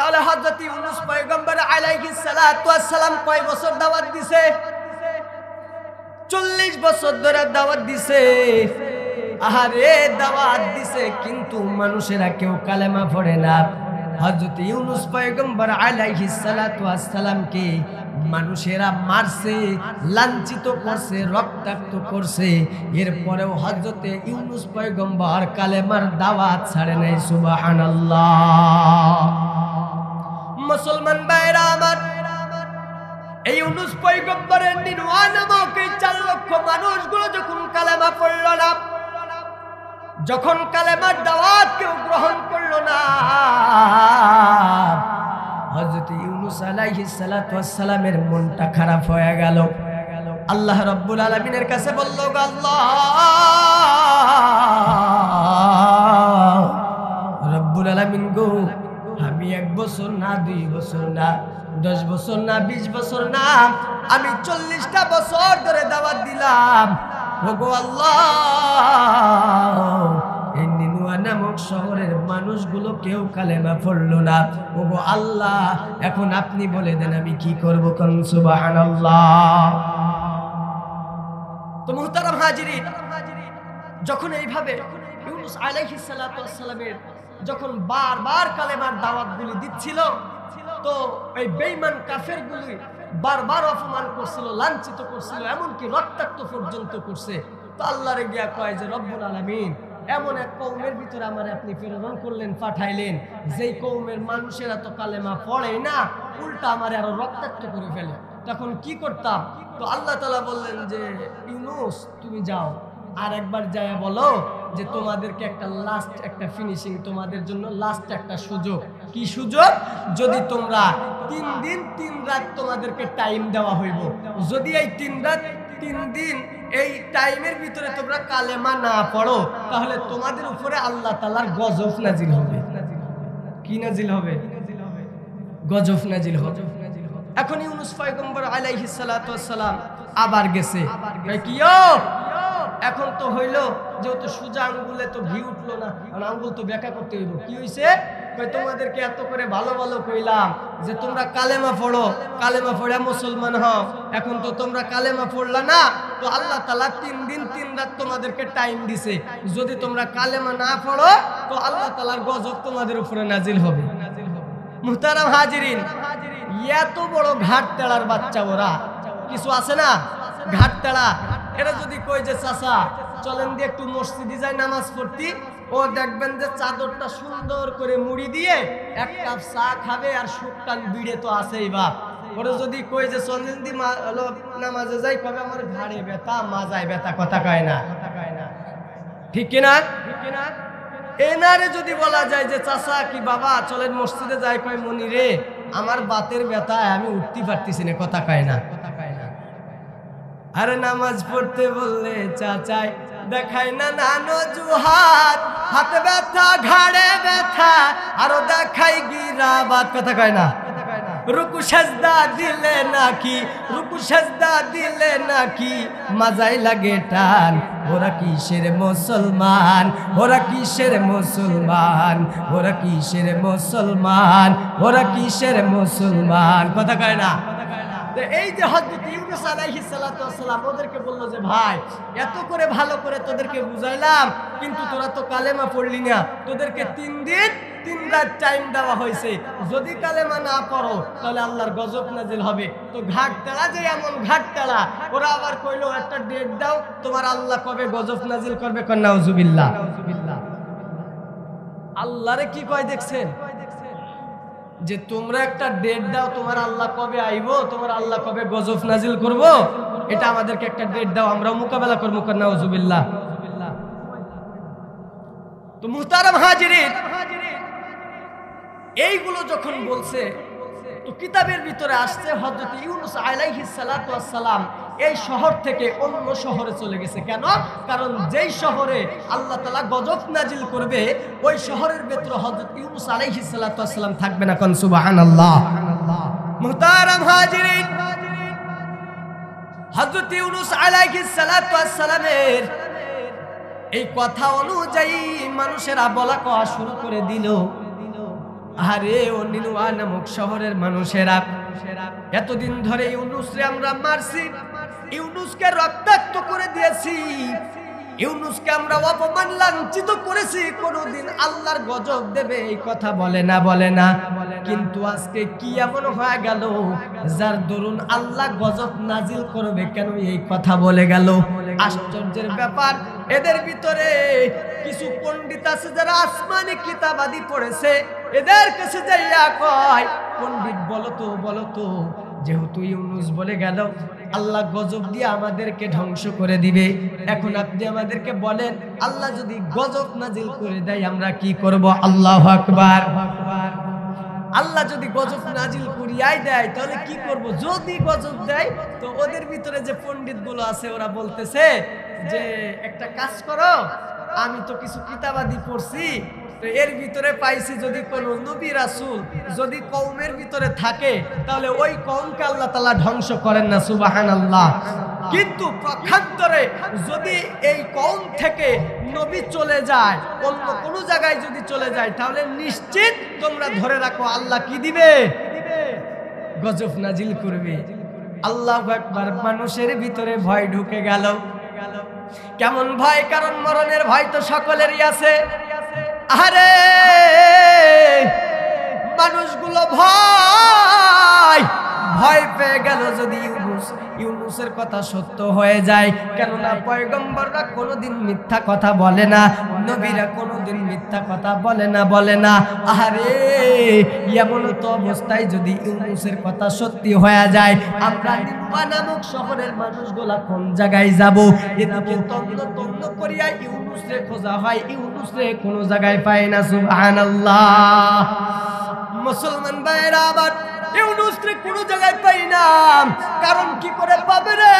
তাহলে হযরত ইউনূস পয়গম্বর আলাইহিস সালাতু ওয়াস সালাম কয় বছর দাওয়াত দিছে? 40 বছর ধরে দাওয়াত দিছে। আহারে দাওয়াত দিছে, কিন্তু মানুষেরা কেউ কালেমা পড়ে না। হযরত ইউনূস পয়গম্বর আলাইহিস সালাতু ওয়াস সালামকে মানুষেরা মারছে, লাঞ্ছিত করছে, রক্তাক্ত করছে। এরপরেও হযরত ইউনূস পয়গম্বর কালেমার দাওয়াত ছাড়ে নাই। সুবহানাল্লাহ। মুসলমান ভাইরা আমার, এই ইউনূস পয়গম্বরের নিনুয়া নামক এই 4 লক্ষ মানুষগুলো যখন কালেমা পড়ল না, যখন কালেমার দাওয়াত কেউ গ্রহণ করল না, হযরত ইউনূস আলাইহিস সালাতু ওয়াস সালামের মনটা খারাপ হয়ে গেল। আল্লাহ রাব্বুল আলামিনের কাছে বলল, আল্লাহ রাব্বুল আলামিন গো, আমি 1 বছর না, 2 বছর না, 10 বছর না, 20 বছর না, আমি 40টা বছর ধরে দাওয়াত দিলাম। ওগো আল্লাহ, এই নিনুয়া নামক শহরের মানুষগুলো কেউ কালেমা পড়ল না। ওগো আল্লাহ, এখন আপনি বলে দেন আমি কি করব? কোন সুবহানাল্লাহ। তো মুহতারাম হাজিরিন, যখন এইভাবে ইউনূস আলাইহিস সালাতু ওয়াস সালামের যখন বারবার কালেমার দাওয়াতগুলি দিচ্ছিল, তো এই বেঈমান কাফেরগুলি বারবার অপমান করছিল, লাঞ্ছিত করছিল, এমনকি রক্তাক্ত পর্যন্ত করছে। তো আল্লাহরে গিয়া কয় যে রব্বুল আলামিন, এমন এক কওমের ভিতরে আমারে আপনি প্রেরণ করলেন, পাঠাইলেন, যেই কওমের মানুষেরা তো কালেমা পড়ে না, উল্টা আমারে আরো রক্তাক্ত করে ফেলে। তখন কি করতাম? তো আল্লাহ তাআলা বললেন যে ইউনূস, তুমি যাও, আর একবার যায়া বলো যে তোমাদেরকে একটা লাস্ট একটা ফিনিশিং, তোমাদের জন্য লাস্ট একটা সুযোগ। কি সুযোগ? যদি তোমরা 3 দিন 3 রাত তোমাদেরকে টাইম দেওয়া হইব, যদি এই 3 রাত 3 দিন এই টাইমের ভিতরে তোমরা কালেমা না পড়ো, তাহলে তোমাদের উপরে আল্লাহ তাআলার গজব নাজিল হবে। কি নাজিল হবে? গজব নাজিল হবে। এখন ইউনূস পয়গম্বর আলাইহিস সালাতু ওয়াস সালাম আবার গেছে, কিও এখন তো হইল, যেহেতু সোজা আঙ্গুলে তো ঘি উঠলো না, আঙ্গুল তো ব্যাখ্যা করতে হইব। কি হইছে? তোমাদেরকে এত করে ভালো ভালো কইলাম যে তোমরা কালেমা পড়ো, কালেমা পড়ে মুসলমান হও, এখন তো তোমরা কালেমা পড়লা না, তো আল্লাহ তাআলা 3 দিন 3 রাত তোমাদেরকে টাইম দিছে, যদি তোমরা কালেমা না পড়ো তো আল্লাহ তাআলার গজব তোমাদের উপরে নাজিল হবে। মুহতারাম হাজিরিন, এত বড় ঘাট তেড়ার বাচ্চা ওরা, কিছু আছে না ঘাট তেড়া, এরা যদি কই যে চাচা চলেন দিয়ে একটু মসজিদে যাই নামাজ পড়তি, ও দেখবেন যে চাদরটা সুন্দর করে মুড়ি দিয়ে 1 কাপ চা খাবে, আর শুকটান বিড়ে তো আছেই বাপ। ওরা যদি কই যে চলেন দি নামাজে যাই, কবে আমার ঘাড়ে ব্যথা, মাজায় ব্যথা, কথা কয় না, ঠিক কিনা? এনারে যদি বলা যায় যে চাচা কি বাবা চলেন মসজিদে যাই, কয় মনি রে আমার বাতের ব্যথায় আমি উঠতে পারতেছি না, কথা কয় না। আরে নামাজ পড়তে বললে চাচাই দেখায় না নানো জুহাত, হাতে ব্যথা, ঘাড়ে ব্যথা, আরো দেখাই গিরাবাত, কথা কয় না। রুকু সাজদা দিলে নাকি, রুকু সাজদা দিলে নাকি মাজাই লাগে টান, ওরা কিসের মুসলমান, ওরা কিসের মুসলমান, ওরা কিসের মুসলমান, ওরা কিসের মুসলমান, কথা কয় না। এই যে হযরত ইউনূস আলাইহিস সালাতু ওয়াস সালাম ওদেরকে বলল যে ভাই এত করে ভালো করে তোদেরকে বুঝাইলাম, কিন্তু তোরা তো কালেমা পড়লি না, তোদেরকে 3 দিন 3 রাত টাইম দেওয়া হয়েছে, যদি কালেমা না পড়ো তাহলে আল্লাহর গজব নাজিল হবে। তো ঘাট তেড়া যে এমন ঘাট তেড়া, ওরা আবার কইলো একটা ডেট দাও, তোমার আল্লাহ কবে গজব নাজিল করবে, কন্যা নাউজুবিল্লাহ। আল্লাহরে কি কয় দেখছেন যে তোমরা একটা ডেট দাও, তোমার আল্লাহ কবে আইবো, তোমার আল্লাহ কবে গজব নাজিল করব, এটা আমাদেরকে একটা ডেট দাও, আমরা মোকাবেলা করবো, কন্যা নাউজুবিল্লাহ। তো মুহতারাম হাজিরিন, এইগুলো যখন বলছে, তো কিতাবের ভিতরে আসছে হযরত ইউনূস আলাইহিস সালাতু ওয়াস সালাম এই শহর থেকে অন্য শহরে চলে গেছে। কেন? কারণ যেই শহরে আল্লাহ তাআলা গজব নাজিল করবে, ওই শহরের ভিতরে হযরত ইউনূস আলাইহিস সালাতু ওয়াস সালাম থাকবে না, কোন সুবহানাল্লাহ। মুহতারাম হাজিরিন, হযরত ইউনূস আলাইহিস সালাতু ওয়াস সালামের এই কথা অনুযায়ী মানুষেরা বলা কওয়া শুরু করে দিল। আরে ও নিনুয়া নামক শহরের মানুষেরা, এতদিন ধরে ইউনুসরে আমরা মারছি, ইউনুসকে রক্তাক্ত করে দিয়েছি, ইউনুসকে আমরা অপমান লাঞ্ছিত করেছি, কোনদিন আল্লাহর গজব দেবে এই কথা বলে না। কিন্তু আজকে কি এমন হয়ে গেল যার দরুন আল্লাহ গজব নাজিল করবে কেন এই কথা বলে গেল? আশ্চর্যের ব্যাপার, এদের ভিতরে কিছু পণ্ডিত আছে যারা আসমানি কিতাবাদি পড়েছে, এদের কাছে যাইয়া কয়, পণ্ডিত বলো তো যেহেতু ইউনুস বলে গেল আল্লাহ গজব দিয়ে আমাদেরকে ধ্বংস করে দিবে, এখন আপনি আমাদেরকে বলেন আল্লাহ যদি গজব নাজিল করে দেয় আমরা কি করব? আল্লাহু আকবার। আল্লাহ যদি গজব নাজিল করিয়াই দেয় তাহলে কি করব? যদি গজব দেয় তো ওদের ভিতরে যে পণ্ডিত গুলো আছে ওরা বলতেছে যে একটা কাজ করো, আমি তো কিছু কিতাবাদি পড়ছি, তো এর ভিতরে পাইছি যদি কোন নবী রাসূল যদি কওমের ভিতরে থাকে তাহলে ওই কওমকে আল্লাহ তাআলা ধ্বংস করেন না, সুবহানাল্লাহ। কিন্তু পক্ষান্তরে যদি এই কওম থেকে নবী চলে যায়, অন্য কোন জায়গায় যদি চলে যায় তাহলে নিশ্চিত তোমরা ধরে রাখো আল্লাহ কি দিবে? গজব নাজিল করবে। আল্লাহু আকবার। মানুষের ভিতরে ভয় ঢুকে গেল। কেমন ভয়? কারণ মরণের ভয় তো সকলেরই আছে। আরে মানুষগুলো ভয় পেয়ে গেল যদি ইউনুসের কথা সত্য হয়ে যায়। কেননা পয়গম্বররা কোনোদিন মিথ্যা কথা বলে না, নবীরা কোনোদিন মিথ্যা কথা বলে না। আরে এমন তো অবস্থায় যদি ইউনুসের কথা সত্যি হয়ে যায়, আমরা নিম্বা নামক শহরের মানুষগুলা কোন জায়গায় যাব? এদিকে তন্ন করিয়া ইউনুসরে খোঁজা হয়, ইউনুসরে কোনো জায়গায় পায় না, সুবহানাল্লাহ। মুসলমান ভাইরা আবার ইউনুসরে কোনো জায়গায় পাই না। কারণ কি করে পাবে রে?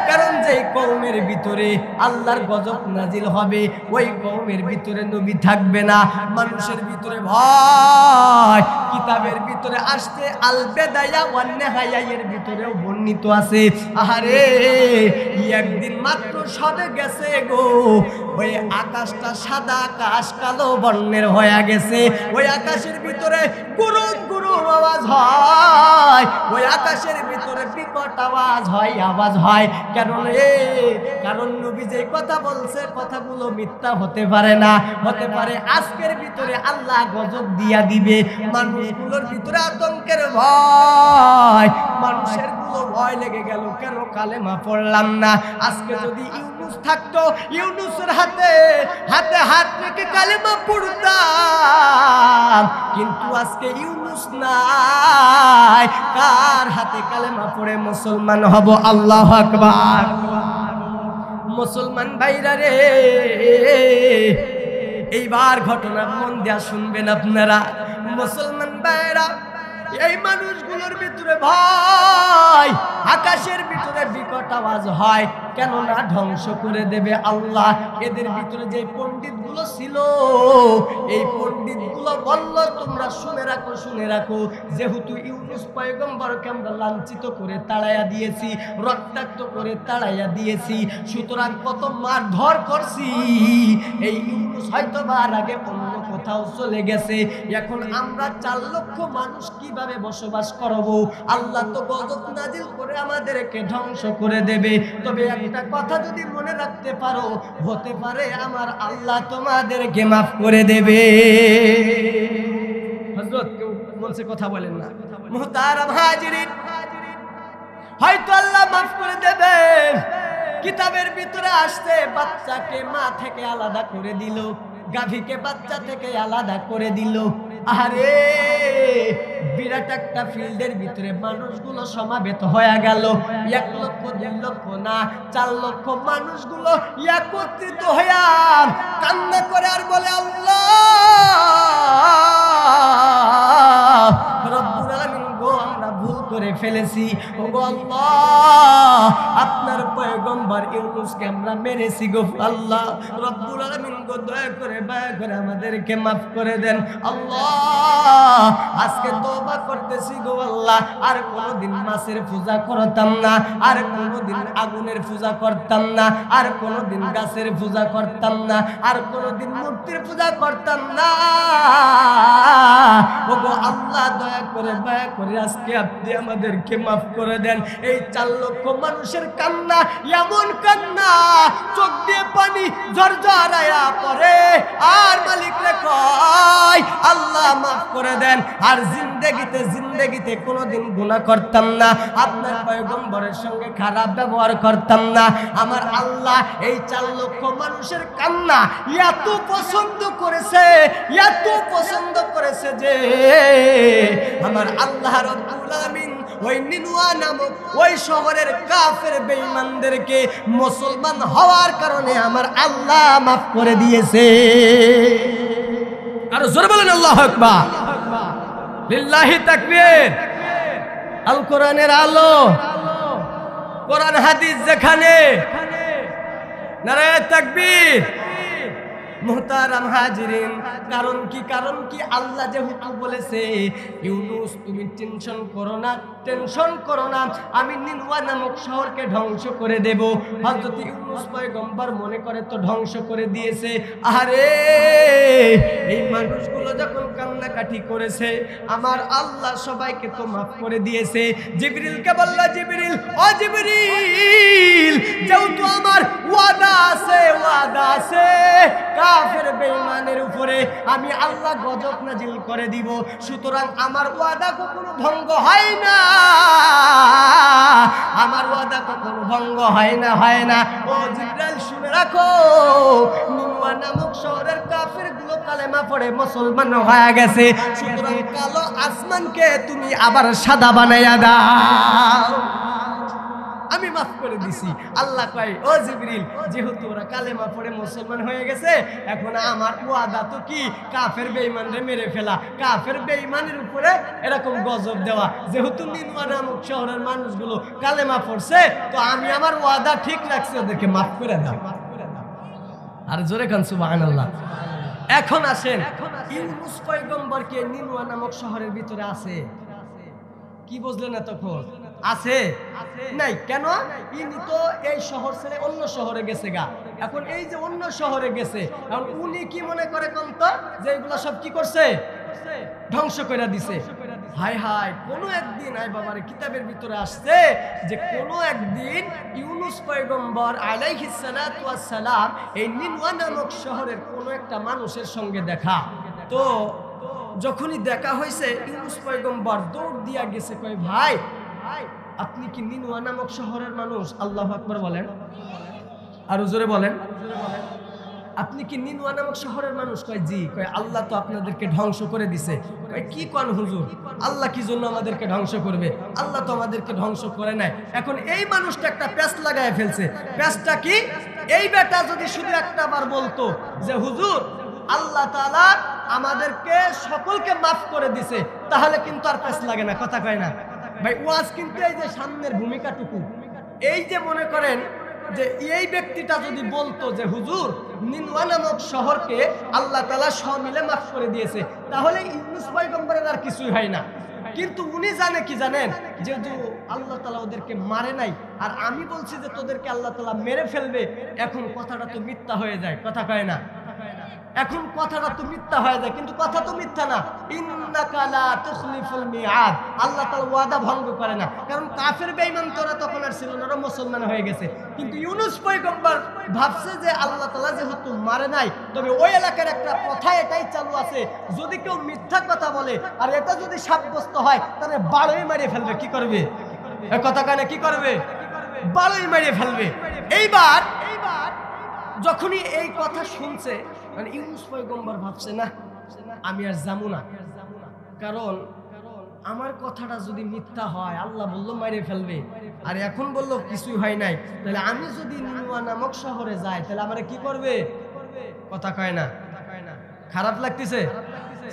কারণ যে কওমের ভিতরে আল্লাহর গজব নাজিল হবে ওই কওমের ভিতরে নবী থাকবে না। মানুষের ভিতরে ভয়, কিতাবের ভিতরে আসছে আল বেদায়া ওয়ান নিহায়া এর ভিতরেও বর্ণিত আছে। আরে একদিন মাত্র সবে গেছে গো, ওই আকাশটা সাদা আকাশ কালো বর্ণের হয়ে গেছে। ওই আকাশের ভিতরে গুরুম গুরুম আওয়াজ হয়, ওই আকাশের ভিতরে বিকট আওয়াজ হয়। কেন রে? কারণ নবী যে কথা বলছে কথাগুলো মিথ্যা হতে পারে না, হতে পারে আজকের ভিতরে আল্লাহ গজব দিয়া দিবে। মানুষগুলোর ভিতরে আতঙ্কের ভয়, মানুষের গুলো ভয় লেগে গেল, কেন কালেমা পড়লাম না? আজকে যদি ইউনুস থাকতো, ইউনুসের হাতে হাত রেখে কালেমা পড়তাম, কিন্তু আজকে ইউনুস নাই, কার হাতে কালেমা পড়ে মুসলমান হব? আল্লাহু আকবার। মুসলমান ভাইরা রে, এইবার ঘটনা মন দিয়া শুনবেন আপনারা। মুসলমান ভাইরা, এই মানুষগুলোর ভিতরে ভয়, আকাশের ভিতরে বিকট আওয়াজ হয়, কেননা ধ্বংস করে দেবে আল্লাহ। এদের ভিতরে যে পণ্ডিত গুলো ছিল, এই পণ্ডিত গুলো বলল তোমরা শুনে রাখো, যেহেতু ইউনুস পয়গম্বরকে আমরা লাঞ্ছিত করে তাড়াইয়া দিয়েছি, রক্তাক্ত করে তাড়াইয়া দিয়েছি, সুতরাং কত মারধর করছি, এই ইউনুস হয়তো বার আগে অন্য কোথাও চলে গেছে। এখন আমরা 4 লক্ষ মানুষ কিভাবে বসবাস করব? আল্লাহ তো গজব নাজিল করে আমাদেরকে ধ্বংস করে দেবে। তবে একটা কথা যদি মনে রাখতে পারো, হতে পারে আমার আল্লাহ তোমাদেরকে মাফ করে দেবে। হযরত কেউ বলছে কথা বলেন না। মুহতারাম হাজিরিন, হয়তো আল্লাহ মাফ করে দেবে। কিতাবের ভিতরে আসছে বাচ্চাকে মা থেকে আলাদা করে দিল, গাভীকে বাচ্চা থেকে আলাদা করে দিল। আরে বিরাট একটা ফিল্ডের ভিতরে মানুষগুলো সমাবেত হয়ে গেল। 1 লক্ষ 2 লক্ষ না, 4 লক্ষ মানুষগুলো একত্রিত হইয়া কান্না করে আর বলে, আল্লাহ রব্বুল আলামিন গো, আমরা ভুল করে ফেলেছি। ও গো আল্লাহ, আপনার পয়গম্বর ইউনুসকে আমরা মেরেছি গো আল্লাহ। রব্বুল আলামিন গো, দয়া করে আমাদেরকে মাফ করে দেন আল্লাহ। আজকে তওবা করতেছি গো আল্লাহ, আর কোনোদিন মাছের পূজা করতাম না, আর কোনোদিন আগুনের পূজা করতাম না, আর কোনোদিন গাছের পূজা করতাম না, আর কোনোদিন মূর্তির পূজা করতাম না। ওগো আল্লাহ, দয়া করে দয়া করে আজকে আপনি আমাদেরকে মাফ করে দেন। এই 4 লক্ষ মানুষের কান্না, এমন কান্না চোখ দিয়ে পানি ঝরঝরায়া পড়ে, আর মালিক রে কয় আল্লাহ মাফ করে দেন। আর জিন্দেগিতে কোনোদিন গুনাহ করতাম না, আপনার পয়গম্বরের সঙ্গে খারাপ ব্যবহার করতাম না। আমার আল্লাহ এই 4 লক্ষ মানুষের কান্না এত পছন্দ করেছে, এত পছন্দ করেছে যে আমার আল্লাহ রাব্বুল আলামিন ওই নিনুয়া নামক ওই শহরের কাফের বেঈমানদেরকে মুসলমান হওয়ার কারণে আমার আল্লাহ মাফ করে দিয়েছে। আর জোরে বলেন আল্লাহু আকবার, লিল্লাহি তাকবীর। আল কোরআনের আলো, কোরআন হাদিস যেখানে, নারায়ে তাকবীর। মুহতারাম হাজিরিন, কারণ কি আল্লাহ যেহেতু বলেছে ইউনুস তুমি টেনশন করো না, আমি নিনওয়া নামক শহরকে ধ্বংস করে দেব। হযরত ইউনুস পয়গম্বর মনে করে তো ধ্বংস করে দিয়েছে। আরে এই মানুষগুলো যখন কান্নাকাটি করেছে, আমার আল্লাহ সবাইকে তো মাফ করে দিয়েছে। জিবরিলকে বলল, জিবরিল, ও জিবরিল, যেহেতু আমার ওয়াদা আছে কাফের বেঈমানের উপরে আমি আল্লাহ গজব নাজিল করে দিব, সুতরাং আমার ওয়াদা কখনো ভঙ্গ হয় না, আমার ওয়াদা কখনো ভঙ্গ হয় না। ও জিবরাইল শুনে রাখো, নিনওয়া নামক শহরের কাফেরগুলো কালেমা পড়ে মুসলমান হয়ে গেছে, সুতরাং কালো আসমানকে তুমি আবার সাদা বানাইয়া দাও, আমি মাফ করে দিছি। আল্লাহ কয়, ও জিবরিল, যেহেতু ওরা কালেমা পড়ে মুসলমান হয়ে গেছে, এখন আমার ওয়াদা তো কি কাফের বেঈমানরে মেরে ফেলা, কাফের বেঈমানের উপরে এরকম গজব দেওয়া। যেহেতু নিনওয়া নামক শহরের মানুষগুলো কালেমা পড়ছে, তো আমি আমার ওয়াদা ঠিক রাখছি, ওদেরকে মাফ করে দাও। আর জোরে কান সুবহানাল্লাহ। এখন আসেন, ইউনুস পয়গম্বর কি নিনওয়া নামক শহরের ভিতরে আছে? কি বুঝলেন এতক্ষণ? আছে নাই? কেন? ইনি তো এই শহর ছেড়ে অন্য শহরে গেছে গা। এখন এই যে অন্য শহরে গেছে, এখন উনি কি মনে করে কোন তো যে এগুলা সব কি করছে? ধ্বংস করে দিছে। হায় হায়, কোনো একদিন আয় বাবার কিতাবের ভিতরে আসছে যে কোনো একদিন ইউনুস পয়গম্বর আলাইহিস সালাতু ওয়াস সালাম এই নিনওয়া নামক শহরের কোনো একটা মানুষের সঙ্গে দেখা। তো যখনই দেখা হয়েছে, ইউনুস পয়গম্বর দৌড় দিয়া গেছে, কয় ভাই আপনি কি নিনওয়া নামক শহরের মানুষ? আল্লাহু আকবার বলেন, আরো জোরে বলেন, আপনি কি নিনওয়া নামক শহরের মানুষ? কয় জি। কয় আল্লাহ তো আপনাদেরকে ধ্বংস করে দিছে। কয় কি কোন হুজুর, আল্লাহ কি জন্য আমাদেরকে ধ্বংস করবে? আল্লাহ তো আমাদেরকে ধ্বংস করে নাই। এখন এই মানুষটা একটা প্যাচ লাগায় ফেলছে। প্যাচটা কি? এই বেটা যদি শুধু একটা বার বলতো যে হুজুর আল্লাহ তাআলা আমাদেরকে সকলকে মাফ করে দিছে, তাহলে কিন্তু আর প্যাচ লাগে না। কথা কয় না ভাই? ওয়াজ কিন্তু এই যে সামনের ভূমিকাটুকু, এই যে মনে করেন যে এই ব্যক্তিটা যদি বলতো যে হুজুর নিনওয়া নামক শহরকে আল্লাহ তাআলা সব মিলে মাফ করে দিয়েছে, তাহলে ইউনুস পয়গম্বরের আর কিছুই হয় না। কিন্তু উনি জানে কি জানেন, যে আল্লাহ তাআলা ওদেরকে মারে নাই, আর আমি বলছি যে তোদেরকে আল্লাহ তাআলা মেরে ফেলবে, এখন কথাটা তো মিথ্যা হয়ে যায়। কথা কয় না? এখন কথাটা তো মিথ্যা হয়ে যায়, কিন্তু কথা তো মিথ্যা না। ইন্নাকা লা তুখলিফুল মিআদ, আল্লাহ তাআলা ওয়াদা ভঙ্গ করে না। কারণ কাফের বেঈমান তোরা তখন আর ছিল না, ওরা মুসলমান হয়ে গেছে। কিন্তু ইউনুস পয়গম্বর ভাবছে যে আল্লাহ তাআলা যেহেতু মারে নাই, তবে ওই এলাকার একটা কথা এটাই চালু আছে, যদি কেউ মিথ্যা কথা বলে আর এটা যদি সাব্যস্ত হয়, তাহলে বাড়ই মারিয়ে ফেলবে। কি করবে? কথা কানে কি করবে? বাড়ই মারিয়ে ফেলবে। এইবার যখনই এই কথা শুনছে, মানে ইউনুস পয়গম্বর ভাবছে না, আমি আর যাবো না, কারণ আমার কথাটা যদি মিথ্যা হয়, আল্লাহ বললো মারে ফেলবে, আর এখন বললো কিছুই হয় নাই, তাহলে আমি যদি নিনওয়া নামক শহরে যাই, তাহলে আমার কি করবে? কথা কয় না? খারাপ লাগতেছে,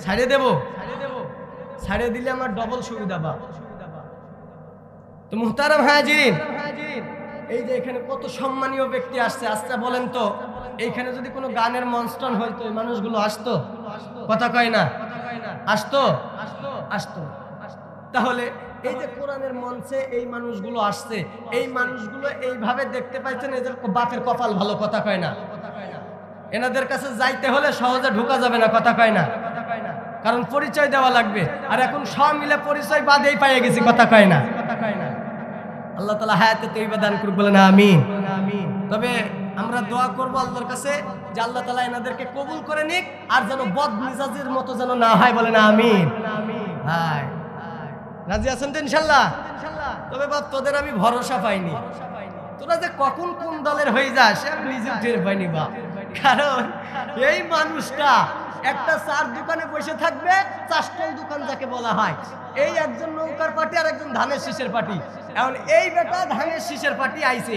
ছাড়িয়ে দেবো, ছাড়িয়ে দিলে আমার ডবল সুবিধা বা। তো মুহতারাম হাজিরিন, এই যে এখানে কত সম্মানীয় ব্যক্তি আসছে, আচ্ছা বলেন তো এইখানে যদি কোনো গানের মঞ্চন হইতো এই মানুষগুলো আসতো? কথা কয় না, আসতো? আসতো। তাহলে এই যে কোরআনের মঞ্চে এই মানুষগুলো আসছে, এই মানুষগুলো এইভাবে দেখতে পাইছেন, এদের বাপের কপাল ভালো। কথা কয় না? এনাদের কাছে যাইতে হলে সহজে ঢোকা যাবে না। কথা কয় না? কারণ পরিচয় দেওয়া লাগবে, আর এখন সব মিলে পরিচয় বাদেই পাইয়ে গেছি। কথা কয় না? আল্লাহ তাআলা হায়াতে তৈবা দান করুক, বলেন আমিন। তবে আমরা দোয়া করব আল্লাহর কাছে যে আল্লাহ তাআলা এনাদেরকে কবুল করে নিক, আর যেন বদ মিজাজের মতো যেন না হয়। বলেন আমিন। হাই, রাজি আছেন তো ইনশাআল্লাহ? তবে বাপ, তোদের আমি ভরসা পাইনি। তোরা যে কখন কোন দলের হয়ে যাস আমি নিজে টের পাইনি বাপ। কারণ এই মানুষটা একটা চার দোকানে বসে থাকবে, চাষটল দোকান যাকে বলা হয়, এই একজন নৌকার পার্টি আর একজন ধানের শীষের পার্টি। এখন এই বেটা ধানের শীষের পার্টি আইছে,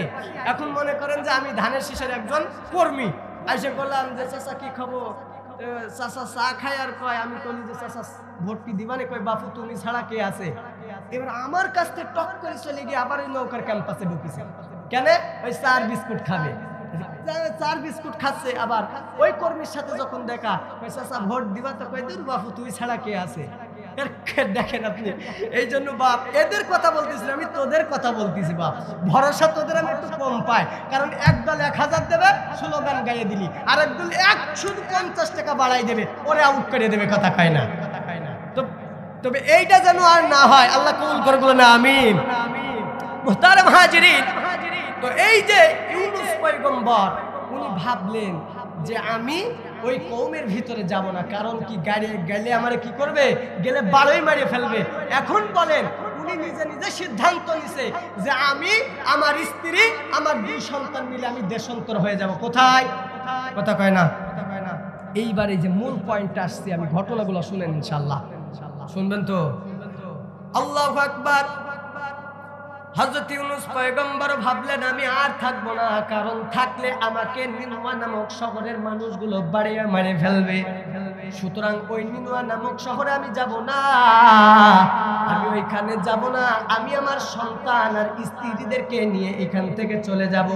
এখন মনে করেন যে আমি ধানের শীষের একজন কর্মী। আইসে বললাম যে চাচা কি খবর, চাচা চা খায় আর কয়, আমি কলি যে চাচা ভোটটি দিবানে, কয় বাপু তুমি ছাড়া কে আছে। এবার আমার কাছ থেকে টক করে চলে গিয়ে আবার ওই নৌকার ক্যাম্পাসে ঢুকেছে। কেন? ওই চার বিস্কুট খাবে। চার বিস্কুট খাচ্ছে, আবার ওই কর্মীর সাথে যখন দেখা, চাচা ভোট দিবা, তো কয় দূর বাপু তুই ছাড়া কে আছে। দেখেন আপনি, এই জন্য বাপ এদের কথা বলতেছি, আমি তোদের কথা বলতেছি বাপ। ভরসা তোদের আমি একটু কম পাই, কারণ এক দল 1000 দেবে স্লোগান গাইয়ে দিলি, আর এক দল 150 টাকা বাড়াই দেবে, ওরে আউট করে দেবে। কথা কয় না? তবে এইটা যেন আর না হয়, আল্লাহ কবুল করে বলেন আমিন। মুহতারাম হাজিরিন, তো এই যে ইউনূস পয়গম্বর, উনি ভাবলেন যে আমি ওই কওমের ভিতরে যাব না। কারণ কি, গেলে আমারে কি করবে? গেলে বাড়ই মারিয়ে ফেলবে। এখন বলেন, উনি নিজে নিজে সিদ্ধান্ত নিছে যে আমি, আমার স্ত্রী, আমার 2 সন্তান মিলে আমি দেশান্তর হয়ে যাব। কোথায়? কথা কয় না? এইবারে যে মূল পয়েন্ট আসছে, আমি ঘটনাগুলো শুনেন ইনশাআল্লাহ। শুনবেন তো? আল্লাহু আকবার। হযরত ইউনূস পয়গম্বর ভাবলেন আমি আর থাকবো না, কারণ থাকলে আমাকে নিনুয়া নামক শহরের মানুষগুলো বাড়িয়ে মারে ফেলবে। সুতরাং ওই নিনুয়া নামক শহরে আমি যাব না, আমি ওইখানে যাব না। আমি আমার সন্তান আর স্ত্রীদেরকে নিয়ে এখান থেকে চলে যাব,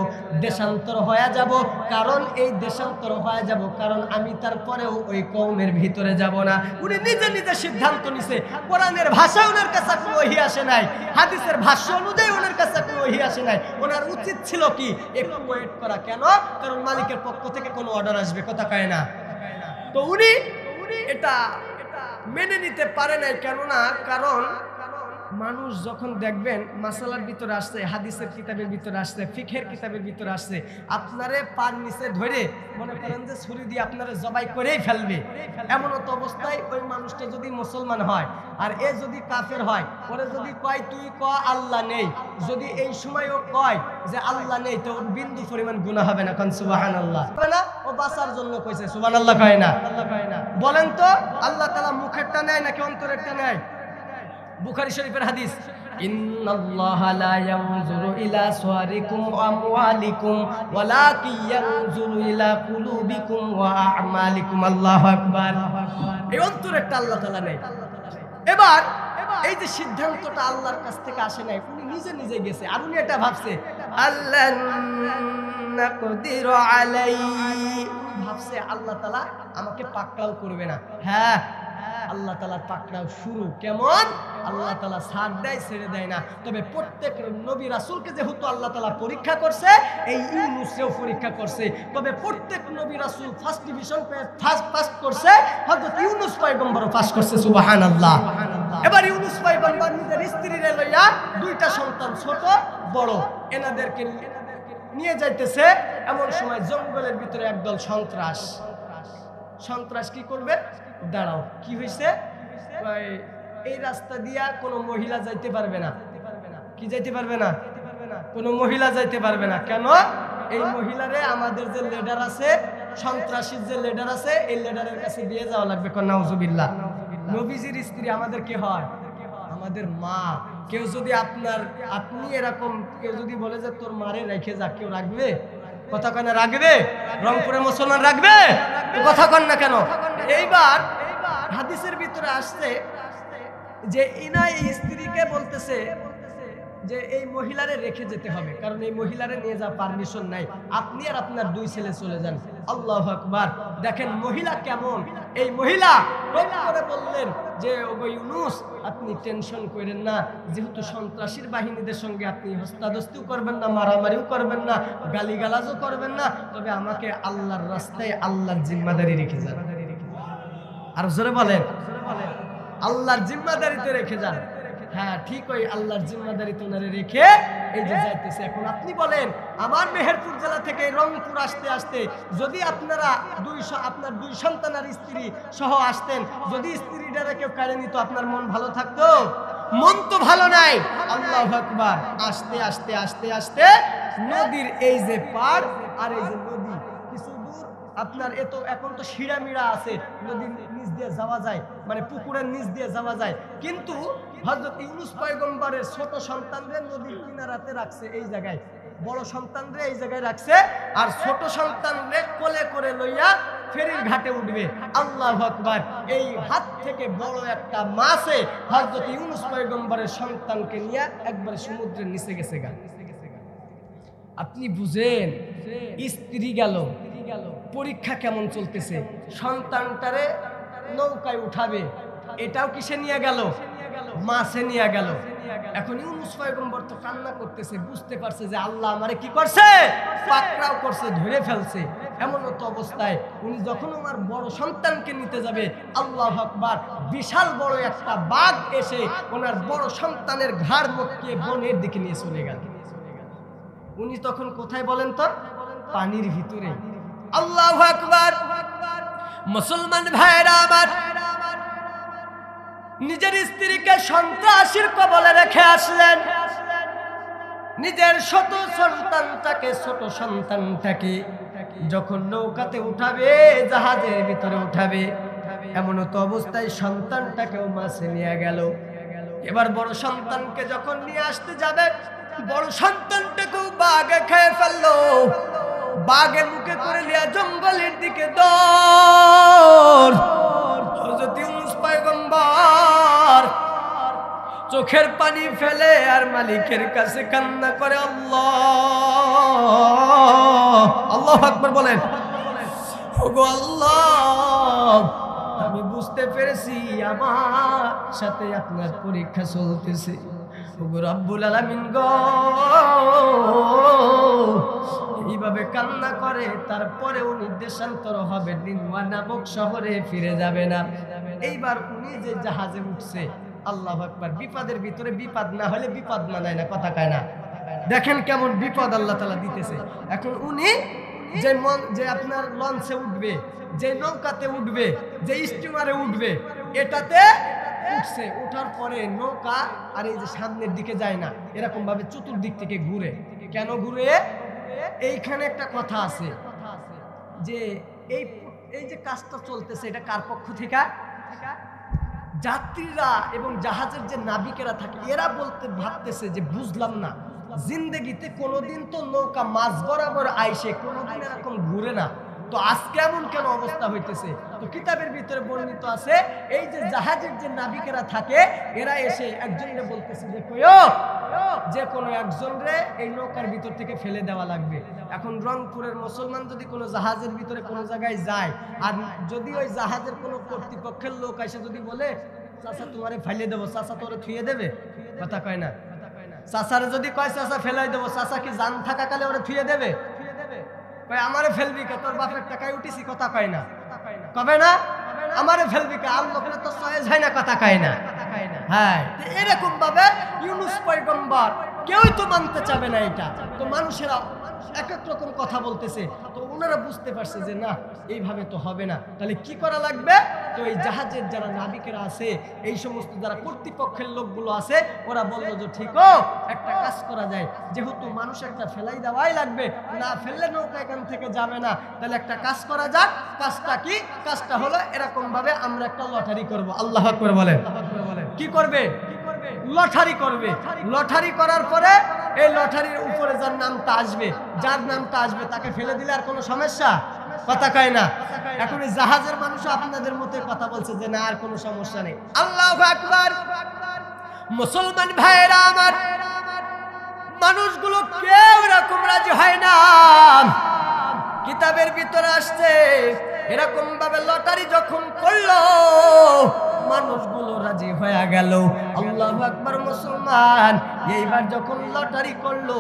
দেশান্তর হয়ে যাব। কারণ এই দেশান্তর হয়ে যাব, কারণ আমি তারপরেও ওই কওমের ভিতরে যাব না। উনি নিজে নিজে সিদ্ধান্ত নিছে। কোরআনের ভাষায় ওনার কাছে কোনো ওহী আসে নাই, হাদিসের ভাষ্য অনুযায়ী ওনার কাছে কোনো ওহী আসে নাই। ওনার উচিত ছিল কি, একটু ওয়েট করা। কেন? কারণ মালিকের পক্ষ থেকে কোনো অর্ডার আসবে। কথা কয় না? তো উনি এটা মেনে নিতে পারে নাই। কেননা কারণ মানুষ যখন দেখবেন মাসালার ভিতরে আসছে, হাদিসের কিতাবের ভিতরে আসছে, ফিকহের কিতাবের ভিতরে আসছে, আপনারে পার নিচে ধরে মনে করেন যে ছুরি দিয়ে আপনারে জবাই করেই ফেলবে। এমন তো অবস্থায় ওই মানুষটা যদি মুসলমান হয় আর এ যদি কাফের হয়, ওরে যদি কয় তুই ক আল্লাহ নেই, যদি এই সময় ও কয় যে আল্লাহ নেই, তো ওর বিন্দু পরিমাণ গুনাহ হবে না। কারণ সুবহানাল্লাহ হবে না, ও বাঁচার জন্য কইছে। সুবহানাল্লাহ কয় না? বলেন তো, আল্লাহ তাআলা মুখেরটা নেয় নাকি অন্তরেরটা নেয়? বুখারী শরীফের হাদিস, ইন্নাল্লাহা লা ইয়ানজুরু ইলা সুওয়ারিকুম ওয়া আমওয়ালিকুম ওয়ালাকিন ইয়ানজুরু ইলা কুলুবিকুম ওয়া আ'মালিকুম। আল্লাহু আকবার। এই অন্তরেরটা আল্লাহ তাআলা নেয়। এবার এই যে সিদ্ধান্তটা আল্লাহর কাছ থেকে আসে নাই, উনি নিজে নিজে গেছে। আর উনি এটা ভাবছে আল্লাহ নাকদিরু আলাইহি, ভাবছে আল্লাহ তাআলা আমাকে পাকড়াও করবে না। হ্যাঁ, আল্লাহ তাআলার পাকড়াও শুরু। কেমন? আল্লাহ তাআলা ছাড় দেয়, ছেড়ে দেয় না। তবে প্রত্যেক নবী রাসূলকে যেহেতু আল্লাহ তাআলা পরীক্ষা করছে, এই ইউনূসকেও পরীক্ষা করছে। তবে প্রত্যেক নবী রাসূল ফার্স্ট ডিভিশন পেয়ে ফার্স্ট করছে, হযরত ইউনূস পয়গম্বরও পাস করছে। সুবহানাল্লাহ। এবার ইউনূস পয়গম্বর নিজের স্ত্রীরে লইয়া 2টা সন্তান, ছোট বড়, এনাদেরকে নিয়ে যাইতেছে। এমন সময় জঙ্গলের ভিতরে একদল সন্ত্রাস কি করবে? দাঁড়াও, কি হয়েছে? এই রাস্তা দিয়া কোনো মহিলা যাইতে পারবে না। কি যাইতে পারবে না? কোনো মহিলা যাইতে পারবে না। কেন? এই মহিলারে আমাদের যে লিডার আছে, সন্ত্রাসীর যে লিডার আছে, এই লিডারের কাছে দিয়ে যাওয়া লাগবে। নাউজুবিল্লাহ। নবীজির স্ত্রী আমাদের কি হয়? আমাদের মা। কেউ যদি আপনি এরকম কেউ যদি বলে যে তোর মারে রেখে যা, কেউ রাখবে? কথা কয় না? রাখবে? রংপুরের মুসলমান রাখবে? কথা কন না কেন? এইবার হাদিসের ভিতরে আসছে যে ইনা এই স্ত্রীকে বলতেছে যে এই মহিলারে রেখে যেতে হবে, কারণ এই মহিলারে নিয়ে যাওয়ার পারমিশন নাই, আপনি আর আপনার 2 ছেলে চলে যান। আল্লাহু আকবার। দেখেন মহিলা কেমন। এই মহিলা রব করে বললেন যে ওগো ইউনুস, আপনি টেনশন করেন না, যেহেতু সন্ত্রাসীর বাহিনীদের সঙ্গে আপনি হস্তাদস্তিও করবেন না, মারামারিও করবেন না, গালিগালাজও করবেন না, তবে আমাকে আল্লাহর রাস্তায় আল্লাহর জিম্মাদারি রেখে যান। আর জোরে বলেন, আল্লাহর জিম্মাদারিতে রেখে যান। হ্যাঁ ঠিক, ওই আল্লাহর জিম্মাদারিতে ওনারে রেখে এই যে যাইতেছে। এখন আপনি বলেন, আমার মেহেরপুর জেলা থেকে রংপুর আসতে আসতে যদি আপনারা আপনার 2 সন্তান আর স্ত্রী সহ আসতেন, যদি স্ত্রীটারে কেউ কাড়ে নিত, আপনার মন ভালো থাকতো? মন তো ভালো নাই। আল্লাহু আকবার। আস্তে আস্তে আস্তে আস্তে নদীর এই যে পার আর এই যে নদী কিছু দূর আপনার এখন তো শিরামিরা আছে, নদীর নিচ দিয়ে যাওয়া যায়, মানে পুকুরের নিচ দিয়ে যাওয়া যায়, কিন্তু হযরত ইউনূস পয়গম্বরের ছোট সন্তানদের নদীর কিনারাতে রাখছে, এই জায়গায় বড় সন্তানরে এই জায়গায় রাখছে, আর ছোট সন্তানরে কোলে করে লইয়া ফেরির ঘাটে উঠবে। আল্লাহু আকবার। এই হাত থেকে বড় একটা মাছে হযরত ইউনূস পয়গম্বরের সন্তানকে নিয়ে একবারে সমুদ্রের নিচে গেছে গা। আপনি বুঝেন, স্ত্রী গেল, পরীক্ষা কেমন চলতেছে, সন্তানটারে নৌকায় উঠাবে, এটাও কিসে নিয়ে গেল? মাছে নিয়ে গেল। এখন ইউনূস পয়গম্বর তো কান্না করতেছে, বুঝতে পারছে যে আল্লাহ আমারে কি করছে, পাকড়াও করছে, ধরে ফেলছে। এমন তো অবস্থায় উনি যখন আমার বড় সন্তানকে নিতে যাবে, আল্লাহু আকবার, বিশাল বড় একটা বাঘ এসে ওনার বড় সন্তানের ঘাড় মটকে বনের দিকে নিয়ে চলে গেল। উনি তখন কোথায় বলেন তো? পানির ভিতরে। আল্লাহু আকবার। মুসলমান ভাইরা আমার, নিজের স্ত্রীকে সন্ত্রাসীর কবলে রেখে আসলেন, নিজের ছোট সন্তানটাকে যখন নৌকাতে উঠাবে, জাহাজের ভিতরে উঠাবে, এমন তো অবস্থায় সন্তানটাকেও মাছে নিয়ে গেল। এবার বড় সন্তানকে যখন নিয়ে আসতে যাবে, বড় সন্তানটাকেও বাঘে খেয়ে ফেললো। বাঘের মুখে করে নিয়ে জঙ্গলের দিকে দৌড়। হযরত ইউনূস পয়গম্বর চোখের পানি ফেলে আর মালিকের কাছে কান্না করে, আল্লাহ, আল্লাহু আকবার বলেন। ওগো আল্লাহ, আমি বুঝতে পেরেছি আমার সাথে আপনার পরীক্ষা চলতেছে। ওগো রব্বুল আলামিন গো, এইভাবে কান্না করে তারপরে উনি দেশান্তর হবে, নিনওয়া নামক শহরে ফিরে যাবে না। এইবার উনি যে জাহাজে উঠছে, আল্লাহু আকবার, বিপদের ভিতরে বিপদ না হলে বিপদ মানায় না, কথা কয় না। দেখেন কেমন বিপদ আল্লাহ তাআলা দিতেছে। এখন উনি যে আপনার লঞ্চে উঠবে, যে নৌকাতে উঠবে, যে স্টিমারে উঠবে, এটাতে উঠছে, ওঠার পরে নৌকা আর এই যে সামনের দিকে যায় না, এরকম ভাবে চতুর্দিক থেকে ঘুরে। কেন ঘুরে? এইখানে একটা কথা আছে যে এই যে কাজটা চলতেছে, এটা কার পক্ষ থেকে? যাত্রীরা এবং জাহাজের যে নাবিকেরা থাকে, এরা ভাবতেছে যে বুঝলাম না, জিন্দেগিতে কোনোদিন তো নৌকা মাঝ বরাবর আইসে কোনোদিন এরকম ঘুরে না, তো আজকে এমন কেন অবস্থা হইতেছে? তো কিতাবের ভিতরে বর্ণিত আছে, এই যে জাহাজের যে নাবিকেরা থাকে, এরা এসে একজনরে বলতেছে যে কইও, যে কোনো একজনরে এই নৌকার ভিতর থেকে ফেলে দেওয়া লাগবে। এখন রংপুরের মুসলমান যদি কোনো জাহাজের ভিতরে কোনো জায়গায় যায়, আর যদি ওই জাহাজের কোনো কর্তৃপক্ষের লোক এসে যদি বলে, চাচা তোমারে ফেলে দেবো, চাচা তোরে থুয়ে দেবে? কথা কয় না। চাচারে যদি কয় চাচা ফেলাই দেবো, চাচা কি জান থাকাকালে ওরে থুয়ে দেবে? কয় আমারে ফেলবি কে, তোর বাপের টাকায় উঠিছি, কথা কয় না। কবে না আমারে ফেলবি কে, আল্লাহ তো সয়ে যায় না, কথা কয় না। হ্যাঁ, এরকম ভাবে ইউনূস পয়গম্বর কেউই তো মানতে চাবে না এটা। তো মানুষেরা এক এক রকম কথা বলতেছে, তো ওনারা বুঝতে পারছে যে না, এইভাবে তো হবে না, তাহলে কি করা লাগবে? তো এই জাহাজের যারা নাবিকেরা আছে, এই সমস্ত যারা কর্তৃপক্ষের লোকগুলো আছে, ওরা বললো যে ঠিক একটা কাজ করা যায়, যেহেতু মানুষ একটা ফেলাই দেওয়াই লাগবে, না ফেললে নৌকা এখান থেকে যাবে না, তাহলে একটা কাজ করা যাক। কাজটা কি? কাজটা হলো এরকম ভাবে আমরা একটা লটারি করব। আল্লাহু আকবার বলেন। কি করবে? লটারি করবে। লটারি করার পরে এই লটারির উপরে যার নামটা আসবে তাকে ফেলে দিলে আর কোনো সমস্যা? কথা কয় না। এখন এই জাহাজের মানুষ আপনাদের মতো কথা বলছে যে না, আর কোনো সমস্যা নেই। আল্লাহু আকবার। মুসলমান ভাইরা আমার, মানুষগুলো কেউ এরকম রাজি হয় না। কিতাবের ভিতরে আসছে এরকম ভাবে লটারি যখন করলো মানুষগুলো রাজি হয়ে গেল। আল্লাহু আকবার। মুসলমান এইবার যখন লটারি করলো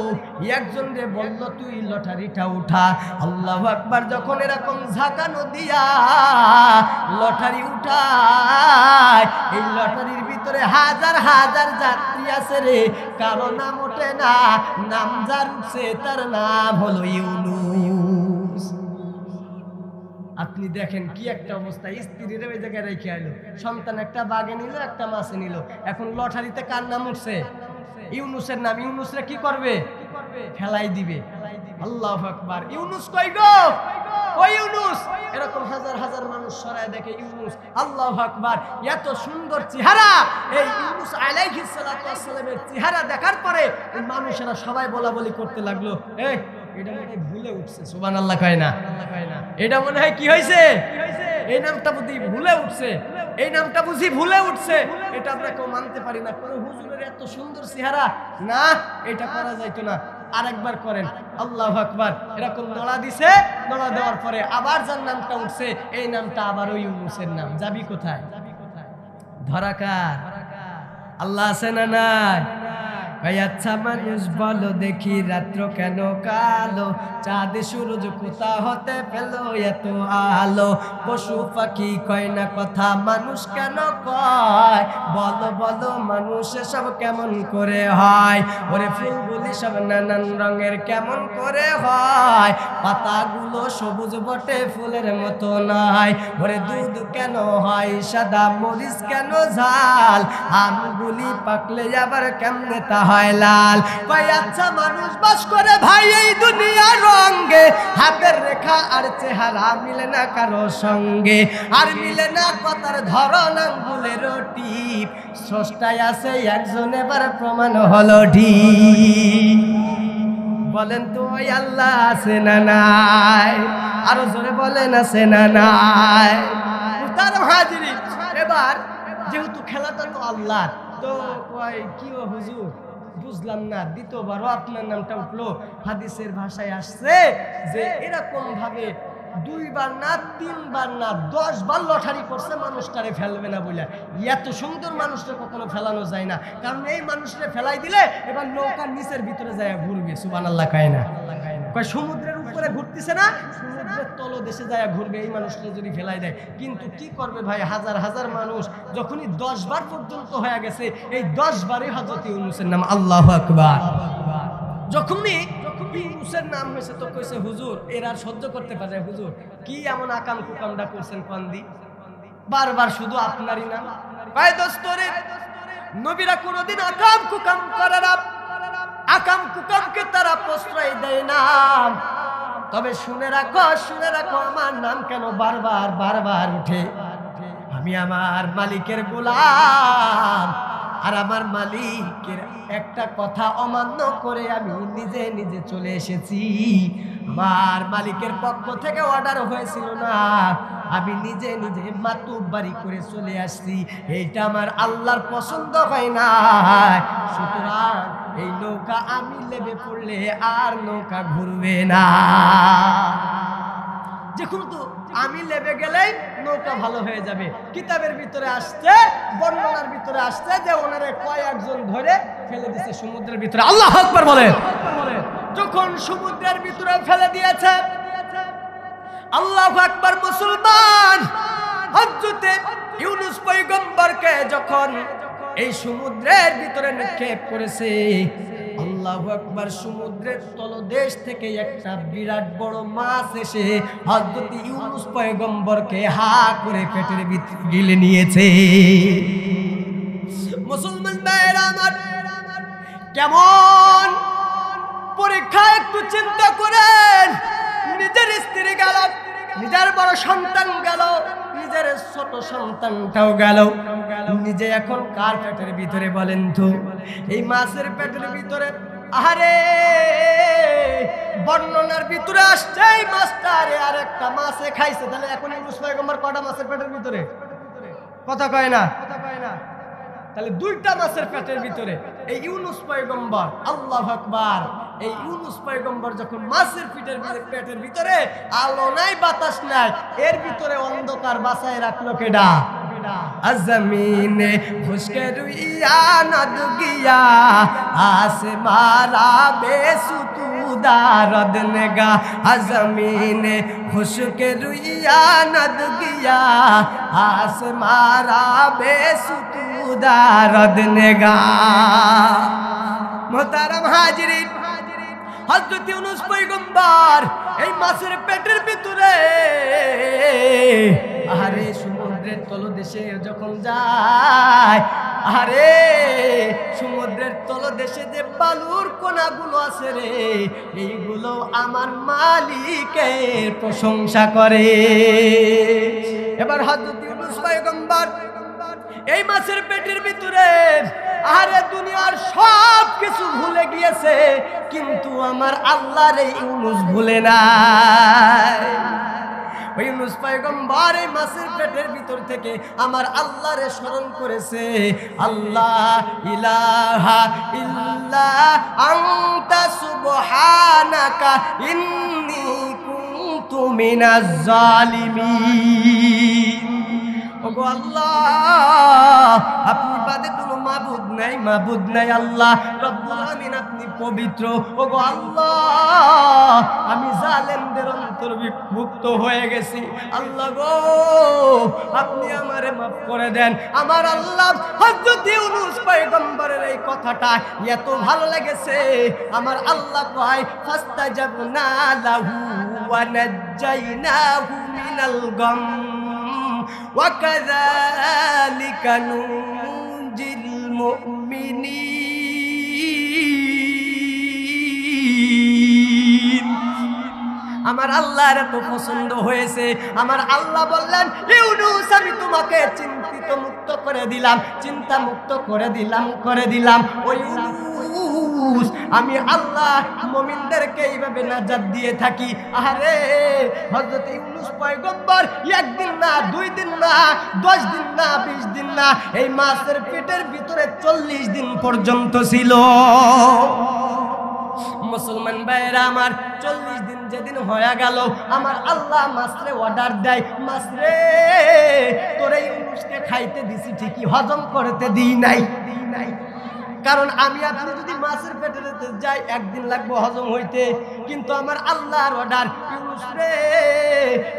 একজন রে বলল তুই লটারিটা উঠা। আল্লাহু আকবার। যখন এরকম ঝাঁকানো দিয়া লটারি উঠায় এই লটারির ভিতরে হাজার হাজার যাত্রী আছে রে, কারো নাম ওঠে না। নাম যার উঠছে তার নাম হলো ইউনুস। আপনি দেখেন কি একটা অবস্থা। স্ত্রীর ওই জায়গায় রেখে আইলো, সন্তান একটা বাগে নিল, একটা মাছে নিল। এখন লটারিতে কার নাম উঠছে? ইউনুসের নাম। ইউনুসরা কি করবে? ফেলাই দিবে। আল্লাহু আকবার। ইউনুস কই গো? ওই ইউনুস। এরকম হাজার হাজার মানুষ সরায় দেখে ইউনুস। আল্লাহু আকবার। এত সুন্দর চেহারা। এই ইউনুস আলাইহিস সালাতু ওয়াস সালামের চেহারা দেখার পরে মানুষেরা সবাই বলা বলি করতে লাগলো, এই এটা মনে হয় ভুলে উঠছে। সুবহানাল্লাহ কয় না? এটা মনে হয় কি হয়েছে? এই নামটা বুঝি ভুলে উঠছে, এই নামটা বুঝি ভুলে উঠছে। এটা আমরা কেউ মানতে পারি না। কোন হুজুরের এত সুন্দর চেহারা, না এটা করা যাইতো না। আরেকবার করেন। আল্লাহু আকবার। এরকম নড়া দিছে, নড়া দেওয়ার পরে আবার যার নামটা উঠছে এই নামটা আবার ওই ইউনুসের নাম। যাবি কোথায়? ধরা কার? আল্লাহ আছে না নাই? আচ্ছা মানুষ বলো দেখি রাত্র কেন কালো, চাঁদ সূরজ কোথা হতে পেলো এত আলো। পশু পাখি কয় না কথা, মানুষ কেন কয়? বলো বলো মানুষ সব কেমন করে হয়? ওরে ফুলগুলি সব নানান রঙের কেমন করে হয়? পাতাগুলো সবুজ বটে ফুলের মতো নয়। ওরে দুধ কেন হয় সাদা, মরিচ কেন ঝাল? আমগুলি পাকলে আবার কেমনে তা হয় লাল। আচ্ছা মানুষ বাস করে ভাই এই দুনিয়ার রঙে, হাতের রেখা আর চেহারা মিলে না কারো সঙ্গে, আর মিলে না কথার ধরন আঙ্গুলের টিপ। স্রষ্টায় আছে একজন, এবার প্রমাণ হলো ঠিক। বলেন তো ওই আল্লাহ আছে না নাই? আরো জোরে বলেন আছে না নাই? তার হাজিরি। এবার যেহেতু খেলাটা তো আল্লাহ, তো কয় কি ও হুজুর বুঝলাম না, দ্বিতীয়বারও আপনার নামটা উঠলো। হাদিসের ভাষায় আসছে যে এরকম ভাবে 2 বার না 3 বার না 10 বার লটারি করছে মানুষটারে ফেলবে না বলে। এত সুন্দর মানুষটা কখনো ফেলানো যায় না, কারণ এই মানুষটা ফেলাই দিলে এবার নৌকার নিচের ভিতরে যায় ঘুরবে। সুবহানাল্লাহ কয় না? কয় সমুদ্রের উপরে ঘুরতেছে না, সমুদ্রের তলদেশে যায় ঘুরবে এই মানুষটা যদি ফেলাই দেয়। কিন্তু কি করবে ভাই, হাজার হাজার মানুষ যখনই 10 বার পর্যন্ত হয়ে গেছে, এই 10 বারই হযরত ইউনূসের নাম। আল্লাহু আকবার। যখনই ইউনূসের নাম হয়েছে তো কইছে হুজুর এরা সহ্য করতে পারে। হুজুর কি এমন আকাম কুকামটা করছেন কান্দি, বারবার শুধু আপনারই নাম। ভাই দোস্তরে নবীরা কোনোদিন আকাম কুকাম করে না, আকাম কুকামকে তারা প্রশ্রয় দেয় না। তবে শুনে রাখো, শুনে রাখো আমার নাম কেন বারবার বারবার উঠে। আমি আমার মালিকের গোলাম, আর আমার মালিকের একটা কথা অমান্য করে আমি নিজে নিজে চলে এসেছি। আমার মালিকের পক্ষ থেকে অর্ডার হয়েছিল না, আমি নিজে নিজে মাতুব্বারি করে চলে আসছি। এইটা আমার আল্লাহর পছন্দ হয় না। সুতরাং এই নৌকা আমি লেবে পড়লে আর নৌকা ঘুরবে না। যেহেতু আমি লেবে গেলেই নৌকা ভালো হয়ে যাবে। কিতাবের ভিতরে আসছে, বর্ণনার ভিতরে আসছে যে ওনারে কয়েকজন ধরে ফেলে দিয়েছে সমুদ্রের ভিতরে। আল্লাহু আকবার বলেন। যখন সমুদ্রের ভিতরে ফেলে দিয়েছে, আল্লাহু আকবার। মুসলমান হযরত ইউনূস পয়গম্বরকে যখন এই সমুদ্রের ভিতরে নিক্ষেপ করেছে, আল্লাহু আকবার, সমুদ্রের তলদেশ থেকে একটা বিরাট বড় মাছ এসে হযরত ইউনূস পয়গম্বরকে হা করে পেটের ভিতরে গিলে নিয়েছে। মুসলমান ভাইরা আমার, কেমন পরীক্ষা একটু চিন্তা করেন। নিজের স্ত্রী গেল, নিজের বড় সন্তান গেল, নিজের ছোট সন্তানটাও গেল, নিজে এখন কার পেটের ভিতরে বলেন তো? এই মাছের পেটের ভিতরে। আরে বর্ণনার ভিতরে আসছে এই মাছটা আর একটা মাছে খাইছে। তাহলে এখন ইউনূস পয়গম্বর কটা মাছের পেটের ভিতরে? কথা কয় না? তাহলে দুইটা মাছের পেটের ভিতরে এই ইউনুস পয়গম্বর, আল্লাহু আকবার, এই ইউনুস পয়গম্বর যখন মাছের পেটের ভিতরে আলো নাই বাতাস নাই, এর ভিতরে অন্ধকার বাঁচায় রাখলো কেডা? জমিনে খুশকে রুইয়া নদ গিয়া আসে মারা বেসুতুদারদ নেগা। জমিনে খুশকে রুইয়া নদ গিয়া আসে মারা বেসুতুদারদ নেগা। মোহতারাম হাজিরিন, হযরত ইউনুস পয়গম্বর এই মাছের পেটের ভিতরে আরে সমুদ্রের তলদেশে যখন যায়, আরে সমুদ্রের তলদেশে যে বালুর কণাগুলো আছে রে, এইগুলো আমার মালিকের প্রশংসা করে। এবার হযরত ইউনুস পয়গম্বর এই মাছের পেটের ভিতরে আরে দুনিয়ার সব কিছু ভুলে গিয়েছে, কিন্তু আমার আল্লাহর এই ইউনুস ভুলে নাই। ইউনুস পয়গম্বর এই মাছের পেটের ভিতর থেকে আমার আল্লাহরে স্মরণ করেছে। আল্লাহ ইলাহা ইল্লা আনতা সুবহানাকা ইন্নী কুনতু মিনাজ জালিমিন। ওগো আল্লাহ, আপনি বাদে কোনো মাবুদ নাই, মাবুদ নাই। আল্লাহ রব্বুল আমিন, আপনি পবিত্র। ওগো আল্লাহ, আমি জালেমদের অন্তর্ভুক্ত হয়ে গেছি। আল্লাহ গো, আপনি আমারে মাফ করে দেন। আমার আল্লাহ হযরত ইউনুস পয়গম্বরের এই কথাটা এত ভালো লেগেছে, আমার আল্লাহ কয় ফাস্তাজাবনা লাহু ওয়া নাজ্জাইনাহু মিনাল গাম وَكَذَلِكَ نُنْجِي الْمُؤْمِنِينَ। আমার আল্লাহর এত পছন্দ হয়েছে, আমার আল্লাহ বললেন ইউনুস আমি তোমাকে চিন্তিত মুক্ত করে দিলাম, চিন্তা মুক্ত করে দিলাম। ওই ইউনুস আমি আল্লাহ মুমিনদেরকে এইভাবে নাজাত দিয়ে থাকি। আরে হযরত ইউনুস পয়গম্বর একদিন না, 2 দিন না, 10 দিন না, 20 দিন না, এই মাছের পেটের ভিতরে 40 দিন পর্যন্ত ছিল। মুসলমান ভাইরা আমার, 40 দিন যেদিন হয়ে গেল, আমার আল্লাহ মাছরে অর্ডার দেয়, মাছরে তোরে ইউনুসকে খাইতে দিছি ঠিকই, হজম করতে দিই নাই। কারণ আমি আপনি যদি মাছের পেটে যাই একদিন লাগবে হজম হইতে, কিন্তু আমার আল্লাহর অর্ডার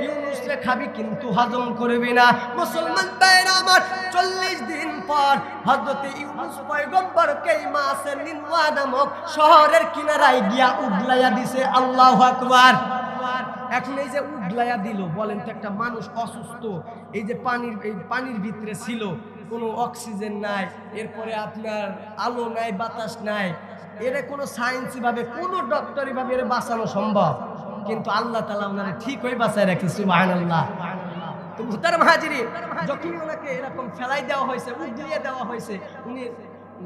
ইউনুস রে খাবি কিন্তু হজম করবি না। মুসলমান ভাইরা আমার, 40 দিন পর হযরত ইউনুস পয়গম্বরকে এই মাছের নিনওয়া নামক শহরের কিনারায় গিয়া উগলাইয়া দিছে। আল্লাহু আকবার। এখন এই যে উগলাইয়া দিল, বলেন তো একটা মানুষ অসুস্থ, এই যে পানির ভিতরে ছিল, কোনো অক্সিজেন নাই, এরপরে আপনার আলো নাই, বাতাস নাই, এরা কোনো সায়েন্সি ভাবে, কোনো ডক্টরি ভাবে এর বাঁচানো সম্ভব, কিন্তু আল্লাহ তাআলা ওনারে ঠিক হয়ে বাঁচায় রাখে। সুবহানাল্লাহ। তো মুহতারাম হাজিরিন, যখন ওনাকে এরকম ফেলাই দেওয়া হয়েছে, উগলিয়ে দেওয়া হয়েছে, উনি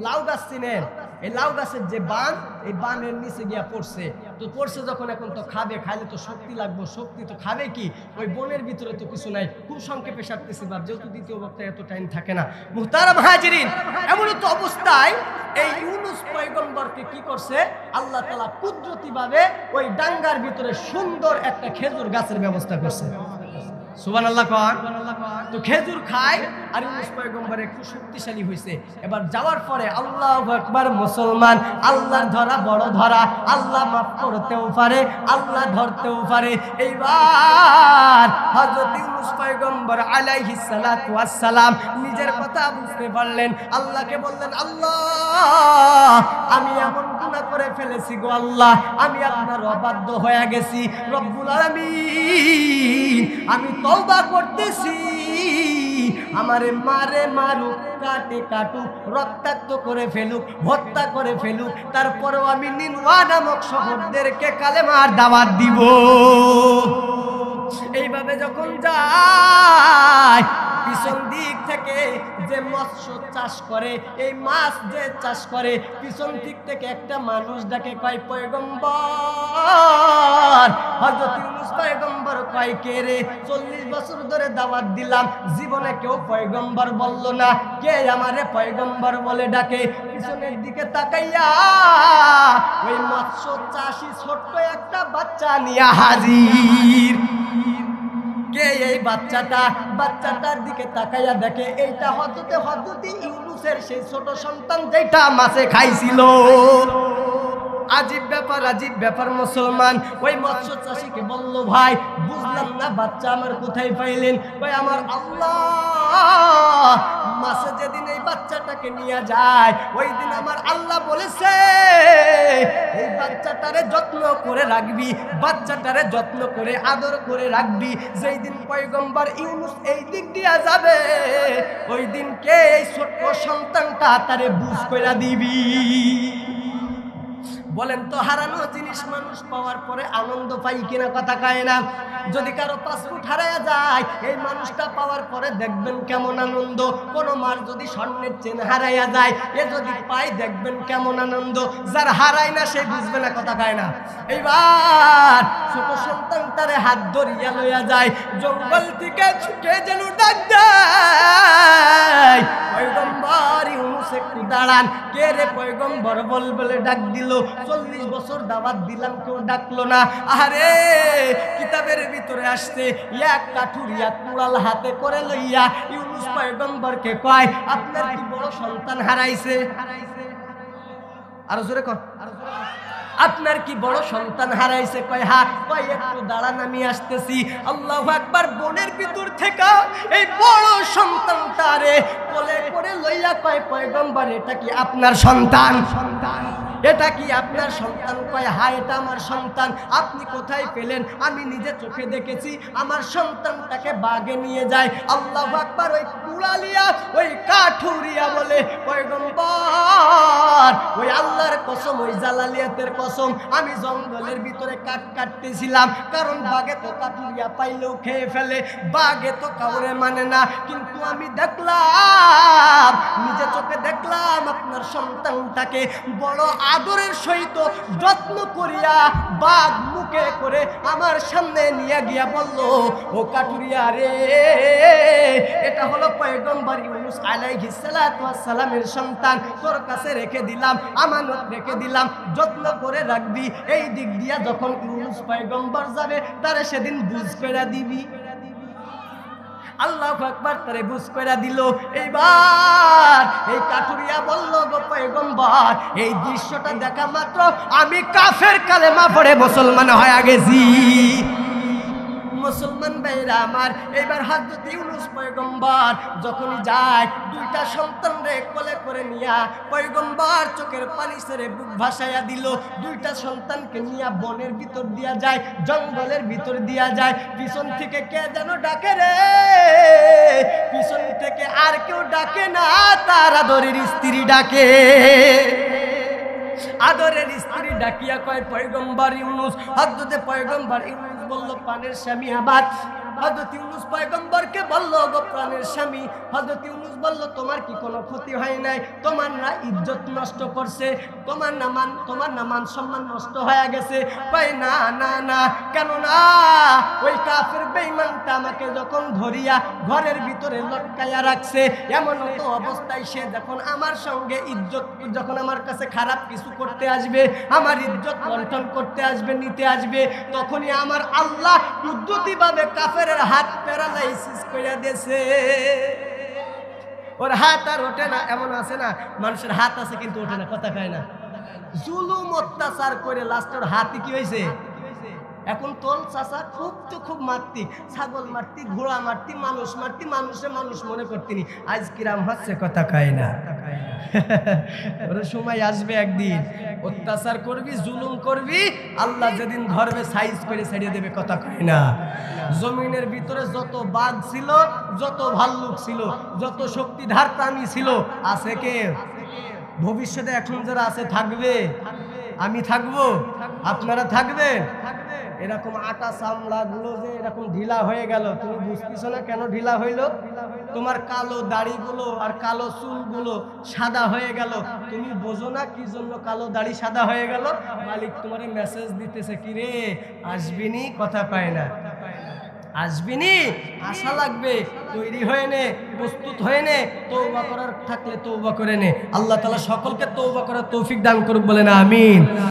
লাউ গাছ চিনেন, এই লাউ গাছের যে বান, এই বানের নিচে গিয়া পড়ছে। তো পড়ছে যখন, এখন তো খাবে, খাইলে তো শক্তি লাগবে, শক্তি তো খাবে কি, ওই বনের ভিতরে তো কিছু নাই। খুব সংক্ষেপে সারতেছি বাপ, যেহেতু দ্বিতীয় বক্তায় এত টাইম থাকে না। মুহতারাম হাজিরিন, এমন তো অবস্থায় এই ইউনুস পয়গম্বরকে কি করছে আল্লাহ তাআলা কুদরতি ভাবে ওই ডাঙ্গার ভিতরে সুন্দর একটা খেজুর গাছের ব্যবস্থা করছে। সুবহানাল্লাহ কোন। তো খেজুর খায় আর ইউনুস পয়গম্বর একটু শক্তিশালী হয়েছে। এবার যাওয়ার পরে আল্লাহু আকবার, মুসলমান, আল্লাহর ধরা বড় ধরা, আল্লাহ মাফ করতেও পারে, আল্লাহ ধরতেও পারে। এইবার হযরত ইউনুস পয়গম্বর আলাইহিস সালাতু ওয়াস সালাম নিজের কথা বুঝতে পারলেন, আল্লাহকে বললেন, আল্লাহ আমি এমন গুনাহ করে ফেলেছি গো আল্লাহ, আমি আপনার অবাধ্য হয়ে গেছি রব্বুল আলামিন, আমি তওবা করতেছি, আমারে মারুক, কাটুক, রক্তাক্ত করে ফেলুক, হত্যা করে ফেলুক, তারপরেও আমি নিনওয়া নামক শহরদেরকে কালেমার দাওয়াত দিব। এইভাবে যখন যায় পিছন দিক থেকে যে মৎস্য চাষ করে, এই মাছ যে চাষ করে, পিছন দিক থেকে একটা মানুষ ডাকে, কয় পয়গম্বর। হযরত ইউনূস পয়গম্বর কয়, কে রে? 40 বছর ধরে দাওয়াত দিলাম, জীবনে কেউ পয়গম্বর বলল না, কে আমারে পয়গম্বর বলে ডাকে? পিছনের দিকে তাকাইয়া ওই মৎস্য চাষী ছোট্ট একটা বাচ্চা নিয়ে হাজির। কে এই বাচ্চাটা? বাচ্চাটার দিকে তাকাইয়া দেখে এইটা হযরত ইউনূসের সেই ছোট সন্তান যেটা মাছে খাইছিল। আজীব ব্যাপার, আজীব ব্যাপার মুসলমান। ওই মৎস্য চাষীকে বলল, ভাই বুঝলাম না বাচ্চা আমার কোথায় পাইলেন? ভাই আমার আল্লাহ মাছে যেদিন এই বাচ্চাটাকে নিয়ে যায়, ওই দিন আমার আল্লাহ বলেছে এই বাচ্চাটারে যত্ন করে রাখবি, বাচ্চাটারে যত্ন করে আদর করে রাখবি। যেই দিন পয়গম্বর ইউনূস এই দিক দিয়া যাবে, ওই দিন কে এই ছোট্ট সন্তানটা তারে বুঝ কইরা দিবি। বলেন তো, হারানো জিনিস মানুষ পাওয়ার পরে আনন্দ পাই কিনা? কথা কয় না। যদি কারো পাসপোর্ট হারায়া যায়, এই মানুষটা পাওয়ার পরে দেখবেন কেমন আনন্দ। কোন মার যদি স্বর্ণের চেন হারাইয়া যায়, এ যদি পাই দেখবেন কেমন আনন্দ। যার হারায় না সে বুঝবে না। কথা কয় না। এইবার ছোট সন্তান তারে হাত ধরিয়া লইয়া যায়, জঙ্গল থেকে ছুটে যেন ডাক দেয়, পয়গম্বর ইউনূস একটু দাঁড়ান। কে রে? পয়গম্বর বল বলে ডাক দিল। 40 বছর দাওয়াত দিলাম, কেউ ডাকলো না। আরে কিতাবের ভিতরে আসছে, এক কাঠুরিয়া কুড়াল হাতে করে লইয়া ইউনূস পয়গম্বরকে কয়, আপনার কি বড় সন্তান হারাইছে? আরো জোরে কর, আপনার কি বড় সন্তান হারাইছে? কয় হ্যাঁ। কয় একটু দাঁড়ান, আমি আসতেছি। আল্লাহু আকবার। বনের ভিতর থেকে এই বড় সন্তানটারে কোলে করে লইয়া কয়, পয়গম্বর এটা কি আপনার সন্তান? এটা কি আপনার সন্তান? কয় হ্যাঁ, এটা আমার সন্তান। আপনি কোথায় পেলেন? আমি নিজে চোখে দেখেছি, আমার সন্তানটাকে বাগে নিয়ে যায়। আল্লাহু আকবার। ওই কুড়ালিয়া, ওই কাঠুরিয়া বলে, পয়গম্বর ওই আল্লাহর কসম, ওই জালালিয়াতের কসম, আমি জঙ্গলের ভিতরে কাঠ কাটতেছিলাম, কারণ বাগে তো কাঠুরিয়া পাইলেও খেয়ে ফেলে, বাগে তো কাউরে মানে না। কিন্তু আমি দেখলাম, নিজে চোখে দেখলাম আপনার সন্তানটাকে বড় আদরের সহিত যত্ন করিয়া বাঘ মুখে করে আমার সামনে নিয়ে গিয়া বলল, ও কাঠুরিয়া রে, এটা হলো পয়গম্বর ইউনূস আলাইহিস সালাতু ওয়াস সালামের সন্তান, তোর কাছে রেখে দিলাম, আমানত রেখে দিলাম, যত্ন করে রাখবি। এই দিক দিয়া যখন ইউনূস পয়গম্বর যাবে, তারে সেদিন বুঝ কইরা দিবি। আল্লাহু আকবার। তারে বুঝ কইরা দিল। এইবার এই কাঠুরিয়া বলল, গো পয়গম্বর, এই দৃশ্যটা দেখা মাত্র আমি কাফের কালেমা পড়ে মুসলমান হয়ে গেছি। মুসলমান ভাইরা আমার, এইবার হযরত ইউনূস পয়গম্বর যখন যায়, দুইটা সন্তান রে কোলে করে নিয়া পয়গম্বর চোখের পানি ছেড়ে বুক ভাসাইয়া দিল। দুইটা সন্তানকে নিয়া বনের ভিতর দিয়া যায়, জঙ্গলের ভিতর দিয়া যায়। পিছন থেকে কে যেন ডাকে রে, পিছন থেকে আর কেউ ডাকে না, তার আদরের স্ত্রী ডাকে। আদরের স্ত্রী ডাকিয়া কয়, পয়গম্বর ইউনূস। হযরত পয়গম্বর ইউনূস বলল, প্রাণের স্বামী আবার। হযরত ইউনূস পয়গম্বরকে বলল, গো প্রাণের স্বামী। হযরত ইউনূস বলল, তোমার কি কোনো ক্ষতি হয় নাই? তোমার না ইজ্জত নষ্ট করছে, তোমার না মান সম্মান নষ্ট হয়ে গেছে? কয় না না না, কেন না? ওই কাফের বেঈমানটা আমাকে যখন ধরিয়া ঘরের ভিতরে লটকাইয়া রাখছে, এমন তো অবস্থায় সে যখন আমার সঙ্গে ইজ্জত, যখন আমার কাছে খারাপ কিছু করতে আসবে, আমার ইজ্জত লণ্ঠন করতে আসবে, নিতে আসবে, তখনই আমার আল্লাহ কুদরতিভাবে কাফের হাত প্যারালাইসিস কইরা দিয়েছে। ওর হাত আর ওঠে না। এমন আছে না, মানুষের হাত আছে কিন্তু ওঠে না, কথা কয় না। জুলুম অত্যাচার করে লাস্টের হাতে কি হয়েছে? এখন তোল চাচা খুব মারতি, ছাগল মারতি, ঘোড়া মারতি, মানুষ মারতি, মানুষে মানুষ মনে করতিনি। আজ কিরাম হচ্ছে, কথা কয় না। ওর সময় আসবে একদিন, অত্যাচার করবি, জুলুম করবি, আল্লাহ যেদিন ধরবে সাইজ করে ছেড়ে দেবে, কথা কয় না। জমিনের ভিতরে যত বাঘ ছিল, যত ভাল্লুক ছিল, যত শক্তিধর প্রাণী ছিল, আছে কে? ভবিষ্যতে এখন যারা আছে থাকবে, আমি থাকবো, আপনারা থাকবেন। এরকম আটা চামড়া গুলো যে এরকম ঢিলা হয়ে গেল, তুমি বুঝতেছো না কেন ঢিলা হইলো? তোমার কালো দাড়িগুলো আর কালো চুলগুলো সাদা হয়ে গেল, তুমি বোঝো না কি জন্য কালো দাড়ি সাদা হয়ে গেল? মালিক তোমারে মেসেজ দিতেছে, কি রে আসবিনি? কথা পায় না, আসবিনি, আশা লাগবে, তৈরি হয়ে নে, প্রস্তুত হয়ে নে, তওবা করার থাকলে তওবা করে নে। আল্লাহ তাআলা সকলকে তওবা করার তৌফিক দান করুক, বলেন আমিন।